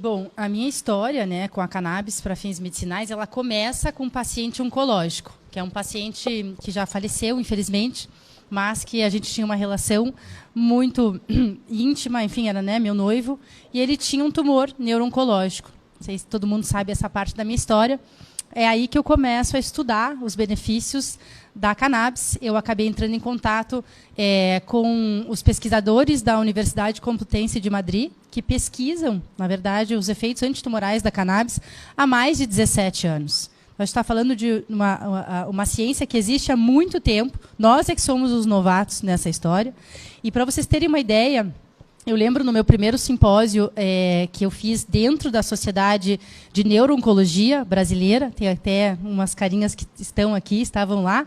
Bom, a minha história, né, com a cannabis para fins medicinais, ela começa com um paciente oncológico, que é um paciente que já faleceu, infelizmente, mas que a gente tinha uma relação muito íntima, enfim, era, né, meu noivo, e ele tinha um tumor neuro-oncológico. Não sei se todo mundo sabe essa parte da minha história. É aí que eu começo a estudar os benefícios da cannabis. Eu acabei entrando em contato com os pesquisadores da Universidade Complutense de Madrid, que pesquisam, na verdade, os efeitos antitumorais da cannabis há mais de 17 anos. A gente está falando de uma ciência que existe há muito tempo. Nós é que somos os novatos nessa história. E, para vocês terem uma ideia, eu lembro no meu primeiro simpósio que eu fiz dentro da Sociedade de Neuro-Oncologia Brasileira, tem até umas carinhas que estão aqui, estavam lá.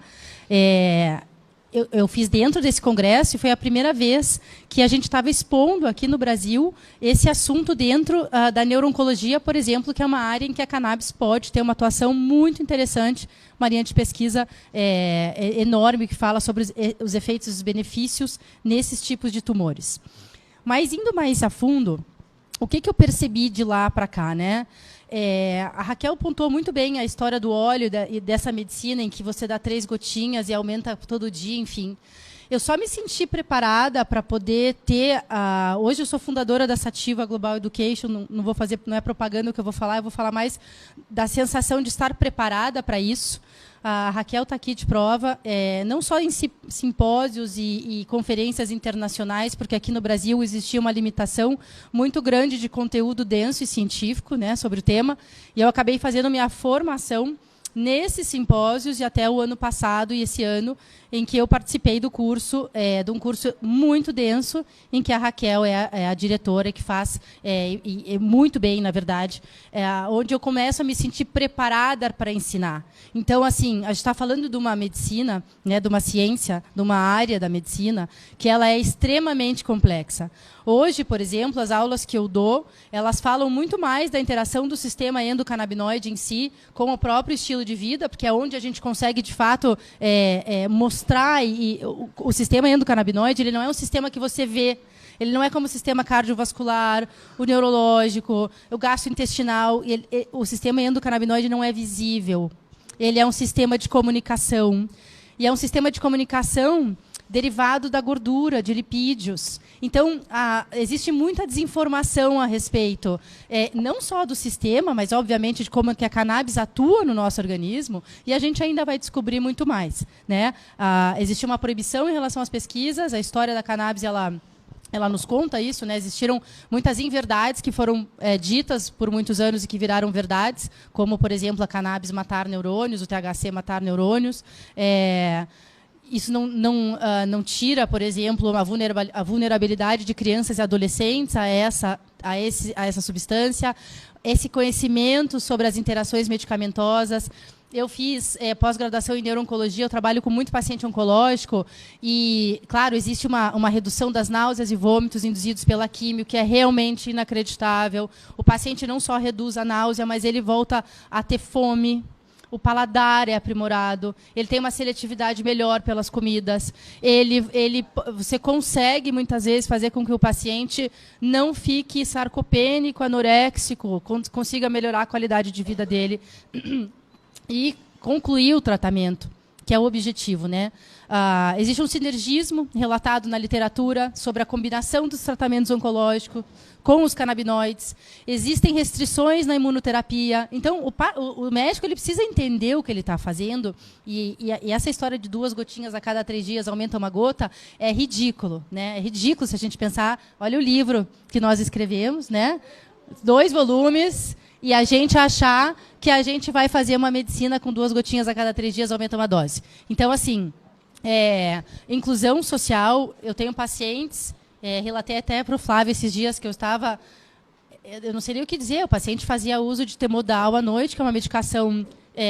Eu fiz dentro desse congresso e foi a primeira vez que a gente estava expondo aqui no Brasil esse assunto dentro da neuro-oncologia, por exemplo, que é uma área em que a cannabis pode ter uma atuação muito interessante, uma linha de pesquisa enorme que fala sobre os efeitos e os benefícios nesses tipos de tumores. Mas, indo mais a fundo, o que eu percebi de lá para cá, né? A Raquel pontuou muito bem a história do óleo e dessa medicina em que você dá 3 gotinhas e aumenta todo dia, enfim. Eu só me senti preparada para poder ter... hoje eu sou fundadora da Sativa Global Education, não vou fazer, não é propaganda o que eu vou falar mais da sensação de estar preparada para isso. A Raquel está aqui de prova, não só em simpósios e conferências internacionais, porque aqui no Brasil existia uma limitação muito grande de conteúdo denso e científico, né, sobre o tema, e eu acabei fazendo minha formação nesses simpósios e até o ano passado e esse ano, em que eu participei do curso, de um curso muito denso, em que a Raquel é a diretora, que faz muito bem, na verdade, onde eu começo a me sentir preparada para ensinar. Então, assim, a gente está falando de uma medicina, né, de uma ciência, de uma área da medicina, que ela é extremamente complexa. Hoje, por exemplo, as aulas que eu dou, elas falam muito mais da interação do sistema endocannabinoide em si com o próprio estilo de vida, porque é onde a gente consegue, de fato, mostrar o sistema endocannabinoide, ele não é um sistema que você vê. Ele não é como o sistema cardiovascular, o neurológico, o gastrointestinal. O sistema endocannabinoide não é visível. Ele é um sistema de comunicação. E é um sistema de comunicação derivado da gordura, de lipídios. Então, existe muita desinformação a respeito, não só do sistema, mas, obviamente, de como que a cannabis atua no nosso organismo, e a gente ainda vai descobrir muito mais, né? Existe uma proibição em relação às pesquisas, a história da cannabis, ela nos conta isso, né? Existiram muitas inverdades que foram ditas por muitos anos e que viraram verdades, como, por exemplo, a cannabis matar neurônios, o THC matar neurônios. Isso não tira, por exemplo, a vulnerabilidade de crianças e adolescentes a essa substância, esse conhecimento sobre as interações medicamentosas. Eu fiz pós-graduação em neuro-oncologia, eu trabalho com muito paciente oncológico e, claro, existe uma redução das náuseas e vômitos induzidos pela químio, que é realmente inacreditável. O paciente não só reduz a náusea, mas ele volta a ter fome. O paladar é aprimorado, ele tem uma seletividade melhor pelas comidas, você consegue, muitas vezes, fazer com que o paciente não fique sarcopênico, anoréxico, consiga melhorar a qualidade de vida dele e concluir o tratamento, que é o objetivo, né? Existe um sinergismo relatado na literatura sobre a combinação dos tratamentos oncológicos com os canabinoides. Existem restrições na imunoterapia. Então, o médico ele precisa entender o que ele está fazendo. E essa história de 2 gotinhas a cada 3 dias aumenta uma gota é ridículo, né? É ridículo se a gente pensar... Olha o livro que nós escrevemos, né? 2 volumes... E a gente achar que a gente vai fazer uma medicina com 2 gotinhas a cada 3 dias aumenta uma dose. Então, assim, inclusão social, eu tenho pacientes, relatei até para o Flávio esses dias que eu estava... Eu não sei nem o que dizer, o paciente fazia uso de Temodal à noite, que é uma medicação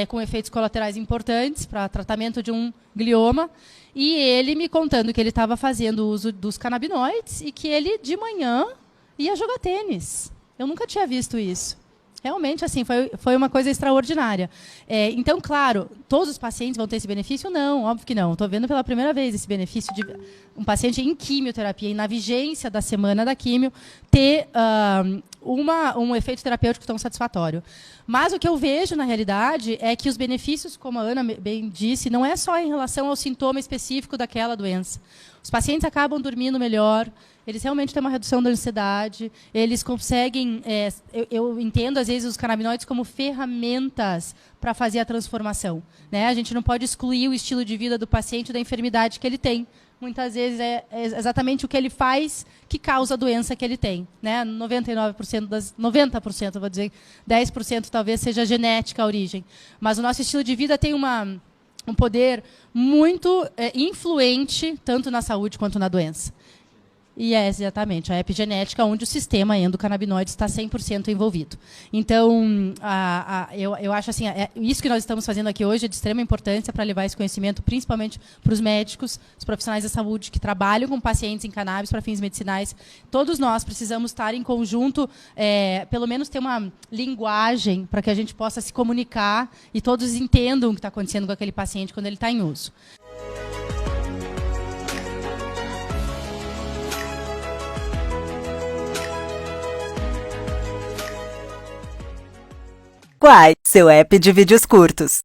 com efeitos colaterais importantes para tratamento de um glioma, e ele me contando que ele estava fazendo uso dos canabinoides e que ele, de manhã, ia jogar tênis. Eu nunca tinha visto isso. Realmente, assim, foi uma coisa extraordinária. Então, claro, todos os pacientes vão ter esse benefício? Não, óbvio que não. Estou vendo pela primeira vez esse benefício de um paciente em quimioterapia e na vigência da semana da quimio ter um efeito terapêutico tão satisfatório. Mas o que eu vejo, na realidade, é que os benefícios, como a Ana bem disse, não é só em relação ao sintoma específico daquela doença. Os pacientes acabam dormindo melhor, eles realmente têm uma redução da ansiedade, eles conseguem... eu entendo, às vezes, os canabinoides como ferramentas para fazer a transformação. Né? A gente não pode excluir o estilo de vida do paciente da enfermidade que ele tem. Muitas vezes é exatamente o que ele faz que causa a doença que ele tem. Né? 90%, eu vou dizer, 10% talvez seja genética a origem. Mas o nosso estilo de vida tem um poder muito influente, tanto na saúde quanto na doença. E é exatamente a epigenética, onde o sistema endocannabinoide está 100% envolvido. Então, eu acho assim, isso que nós estamos fazendo aqui hoje é de extrema importância para levar esse conhecimento, principalmente para os médicos, os profissionais da saúde que trabalham com pacientes em cannabis para fins medicinais. Todos nós precisamos estar em conjunto, pelo menos ter uma linguagem para que a gente possa se comunicar e todos entendam o que está acontecendo com aquele paciente quando ele está em uso. Quai, seu app de vídeos curtos.